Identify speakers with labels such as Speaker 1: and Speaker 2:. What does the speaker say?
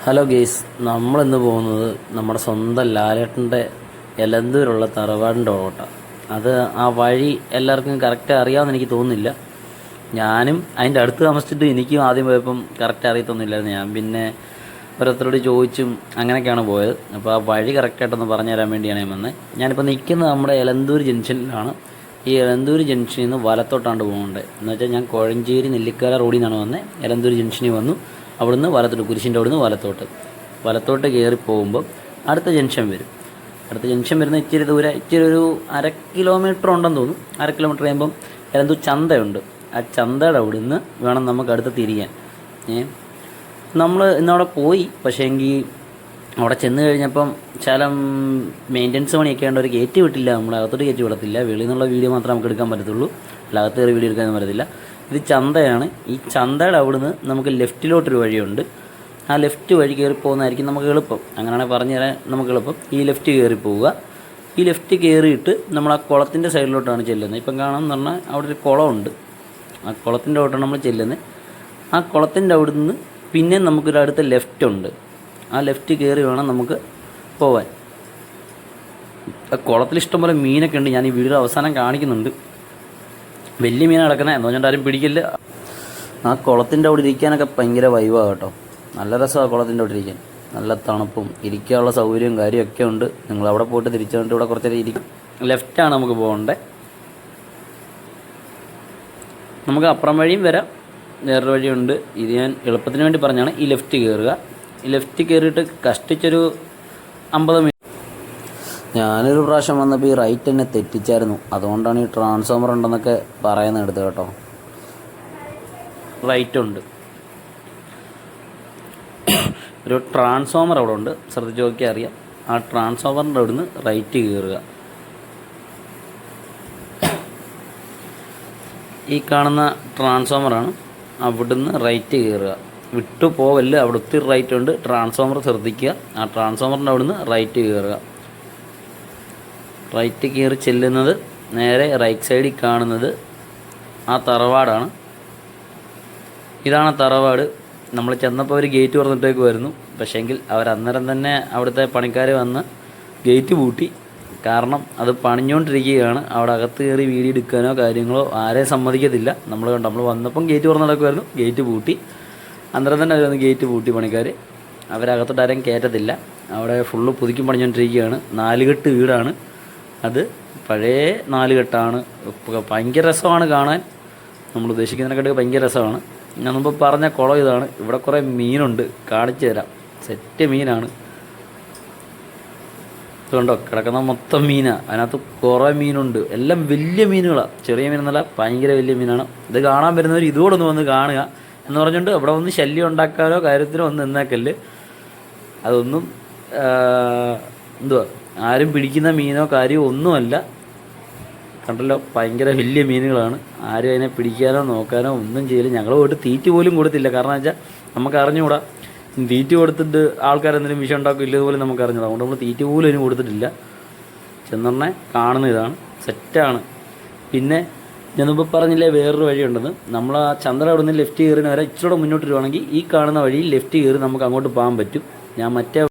Speaker 1: Hello guys, നമ്മളിന്ന് പോകുന്നത് നമ്മുടെ സ്വന്തം ലാലേട്ടൻ്റെ എലന്തൂരുള്ള തറവാടിൻ്റെ ഓട്ട. അത് ആ വഴി എല്ലാവർക്കും കറക്റ്റ് അറിയാമെന്ന് എനിക്ക് തോന്നുന്നില്ല. ഞാനും അതിൻ്റെ അടുത്ത് താമസിച്ചിട്ട് എനിക്കും ആദ്യം പോയപ്പം കറക്റ്റ് അറിയത്തൊന്നുമില്ലായിരുന്നു. ഞാൻ പിന്നെ ഓരോരുത്തരോട് ചോദിച്ചും അങ്ങനെയൊക്കെയാണ് പോയത്. അപ്പോൾ ആ വഴി കറക്റ്റായിട്ടൊന്ന് പറഞ്ഞു തരാൻ വേണ്ടിയാണ് ഞാൻ വന്നത്. ഞാനിപ്പോൾ നിൽക്കുന്നത് നമ്മുടെ എലന്തൂർ ജംഗ്ഷനിലാണ്. ഈ എലന്തൂർ ജംഗ്ഷനിൽ നിന്ന് വലത്തോട്ടാണ്ട് പോകുന്നുണ്ട്. എന്ന് വെച്ചാൽ ഞാൻ കോഴഞ്ചേരി നെല്ലിക്കാല റോഡിൽ നിന്നാണ് വന്നത്. എലന്തൂർ ജംഗ്ഷനിൽ വന്നു. അവിടുന്ന് വലത്തോട്ട്, കുരിശിൻ്റെ അവിടുന്ന് വലത്തോട്ട് കയറി പോകുമ്പോൾ അടുത്ത ജംഗ്ഷൻ വരും. അടുത്ത ജംഗ്ഷൻ വരുന്ന ഇച്ചിരി ഒരു 1/2 കിലോമീറ്റർ ഉണ്ടെന്ന് തോന്നുന്നു. 1/2 കിലോമീറ്റർ കഴിയുമ്പം എലന്തൂർ ചന്തയുണ്ട്. ആ ചന്തയുടെ അവിടുന്ന് വേണം നമുക്ക് അടുത്ത് തിരിയാൻ. നമ്മൾ ഇന്നവിടെ പോയി. പക്ഷേ എങ്കിൽ അവിടെ ചെന്ന് കഴിഞ്ഞപ്പം ചില മെയിൻ്റനൻസ് പണിയൊക്കെ ഉണ്ട്. ഒരു കയറ്റി വിട്ടില്ല, നമ്മളകത്തോട്ട് കയറ്റി വിടത്തില്ല. വെളിയിൽ നിന്നുള്ള വീഡിയോ മാത്രമേ നമുക്ക് എടുക്കാൻ പറ്റത്തുള്ളൂ, അല്ലാത്ത കയറി വീഡിയോ എടുക്കാനൊന്നും പറ്റത്തില്ല. ഇത് ചന്തയാണ്. ഈ ചന്തയുടെ അവിടുന്ന് നമുക്ക് ലെഫ്റ്റിലോട്ടൊരു വഴിയുണ്ട്. ആ ലെഫ്റ്റ് വഴി കയറി പോകുന്നതായിരിക്കും നമുക്ക് എളുപ്പം. അങ്ങനെയാണെങ്കിൽ പറഞ്ഞു തരാൻ നമുക്ക് എളുപ്പം. ഈ ലെഫ്റ്റ് കയറി പോവുക. ഈ ലെഫ്റ്റ് കയറിയിട്ട് നമ്മൾ ആ കുളത്തിൻ്റെ സൈഡിലോട്ടാണ് ചെല്ലുന്നത്. ഇപ്പം കാണാമെന്ന് പറഞ്ഞാൽ അവിടെ ഒരു കുളമുണ്ട്. ആ കുളത്തിൻ്റെ അവിടോട്ടാണ് നമ്മൾ ചെല്ലുന്നത്. ആ കുളത്തിൻ്റെ അവിടുന്ന് പിന്നെ നമുക്കൊരു അടുത്ത ലെഫ്റ്റ് ഉണ്ട്. ആ ലെഫ്റ്റ് കയറി വേണം നമുക്ക് പോവാൻ. ആ കുളത്തിൽ ഇഷ്ടംപോലെ മീനൊക്കെ ഉണ്ട്. ഞാൻ ഈ വീഡിയോ അവസാനം കാണിക്കുന്നുണ്ട്. വലിയ മീൻ കിടക്കുന്നത് എന്ന് പറഞ്ഞിട്ട് ആരും പിടിക്കില്ല. ആ കുളത്തിൻ്റെ അവിടെ ഇരിക്കാനൊക്കെ ഭയങ്കര വൈബാണ് കേട്ടോ. നല്ല രസമാണ് കുളത്തിൻ്റെ അവിടെ ഇരിക്കാൻ. നല്ല തണുപ്പും ഇരിക്കാനുള്ള സൗകര്യവും കാര്യമൊക്കെ ഉണ്ട്. നിങ്ങൾ അവിടെ പോയിട്ട് തിരിച്ചു വന്നിട്ട് ഇവിടെ കുറച്ച് നേരം ഇരിക്കും. ലെഫ്റ്റാണ് നമുക്ക് പോകേണ്ടത്. നമുക്ക് അപ്പുറം വഴിയും വരാം, വേറൊരു വഴിയുണ്ട്. ഇത് ഞാൻ എളുപ്പത്തിന് വേണ്ടി പറഞ്ഞാണ്. ഈ ലെഫ്റ്റ് കയറുക. ഈ ലെഫ്റ്റ് കയറിയിട്ട് കഷ്ടിച്ചൊരു 50 മിനിറ്റ്. ഞാനൊരു പ്രാവശ്യം വന്നപ്പോൾ ഈ റൈറ്റ് എന്നെ തെറ്റിച്ചായിരുന്നു. അതുകൊണ്ടാണ് ഈ ട്രാൻസ്ഫോമർ ഉണ്ടെന്നൊക്കെ പറയുന്നത് എടുത്തത് കേട്ടോ. റൈറ്റ് ഉണ്ട്, ഒരു ട്രാൻസ്ഫോമർ അവിടെ ഉണ്ട്. ശ്രദ്ധിച്ച് നോക്കിയാൽ അറിയാം. ആ ട്രാൻസ്ഫോമറിൻ്റെ അവിടുന്ന് റൈറ്റ് കയറുക. ഈ കാണുന്ന ട്രാൻസ്ഫോമറാണ്. അവിടുന്ന് റൈറ്റ് കയറുക. വിട്ടു പോവല്ല, അവിടെ ഒത്തിരി റൈറ്റ് ഉണ്ട്. ട്രാൻസ്ഫോമർ ശ്രദ്ധിക്കുക. ആ ട്രാൻസ്ഫോമറിൻ്റെ അവിടുന്ന് റൈറ്റ് കയറുക. റൈറ്റ് കയറി ചെല്ലുന്നത് നേരെ റൈറ്റ് സൈഡിൽ കാണുന്നത് ആ തറവാടാണ്. ഇതാണ് തറവാട്. നമ്മൾ ചെന്നപ്പോൾ അവർ ഗേറ്റ് തുറന്നിട്ടേക്ക് വരുന്നു. പക്ഷേങ്കിൽ അവർ അന്നേരം തന്നെ അവിടുത്തെ പണിക്കാർ വന്ന് ഗേറ്റ് പൂട്ടി. കാരണം അത് പണിഞ്ഞുകൊണ്ടിരിക്കുകയാണ്. അവിടെ അകത്ത് കയറി വീഡിയോ എടുക്കാനോ കാര്യങ്ങളോ ആരെയും സമ്മതിക്കത്തില്ല. നമ്മൾ വന്നപ്പം ഗേറ്റ് തുറന്നിട്ടേക്കുമായിരുന്നു. ഗേറ്റ് പൂട്ടി. അന്നേരം തന്നെ അവർ വന്ന് ഗേറ്റ് പൂട്ടി പണിക്കാർ. അവരകത്തോട്ട് ആരെയും കയറ്റത്തില്ല. അവിടെ ഫുള്ള് പുതുക്കി പണിഞ്ഞുകൊണ്ടിരിക്കുകയാണ്. 4 കെട്ട് വീടാണ് അത്. പഴയ 4 കെട്ടാണ്. ഭയങ്കര രസമാണ് കാണാൻ. നമ്മൾ ഉദ്ദേശിക്കുന്നതിനെക്കാട്ടി ഭയങ്കര രസമാണ്. ഞാൻ മുമ്പ് പറഞ്ഞ കുളം ഇതാണ്. ഇവിടെ കുറേ മീനുണ്ട്, കാണിച്ചു തരാം. സെറ്റ് മീനാണ്. ഇതുകൊണ്ടോ കിടക്കുന്ന മൊത്തം മീനാണ്. അതിനകത്ത് കുറേ മീനുണ്ട്. എല്ലാം വലിയ മീനുകളാണ്, ചെറിയ മീനെന്നല്ല, ഭയങ്കര വലിയ മീനാണ്. ഇത് കാണാൻ വരുന്നവർ ഇതുകൂടെ വന്ന് കാണുക എന്ന് പറഞ്ഞുകൊണ്ട് ഇവിടെ ഒന്ന് ശല്യം ഉണ്ടാക്കാനോ കാര്യത്തിനോ ഒന്ന് നിന്നേക്കല്ല്. അതൊന്നും എന്തുവാ, ആരും പിടിക്കുന്ന മീനോ കാര്യമോ ഒന്നുമല്ല. കണ്ടല്ലോ, ഭയങ്കര വലിയ മീനുകളാണ്. ആരും അതിനെ പിടിക്കാനോ നോക്കാനോ ഒന്നും ചെയ്യില്ല. ഞങ്ങൾ പോയിട്ട് തീറ്റി പോലും കൊടുത്തില്ല. കാരണം വെച്ചാൽ നമുക്ക് അറിഞ്ഞുകൂടാ. തീറ്റി കൊടുത്തിട്ട് ആൾക്കാരെന്തെങ്കിലും വിഷം ഉണ്ടാക്കും ഇല്ലതുപോലെ നമുക്ക് അറിഞ്ഞൂടാ. അതുകൊണ്ട് നമ്മൾ തീറ്റി പോലും അതിന് കൊടുത്തിട്ടില്ല. ചെന്നറിനെ കാണുന്ന ഇതാണ്. സെറ്റാണ്. പിന്നെ ഞാനിപ്പോൾ പറഞ്ഞില്ലേ വേറൊരു വഴിയുണ്ടെന്ന്. നമ്മൾ ആ ചന്ദ്ര അവിടെ നിന്ന് ലെഫ്റ്റ് കയറിന് വരെ ഇച്ചിരി മുന്നോട്ട് വരുവാണെങ്കിൽ ഈ കാണുന്ന വഴി ലെഫ്റ്റ് കയറി നമുക്ക് അങ്ങോട്ട് പോകാൻ പറ്റും. ഞാൻ മറ്റേ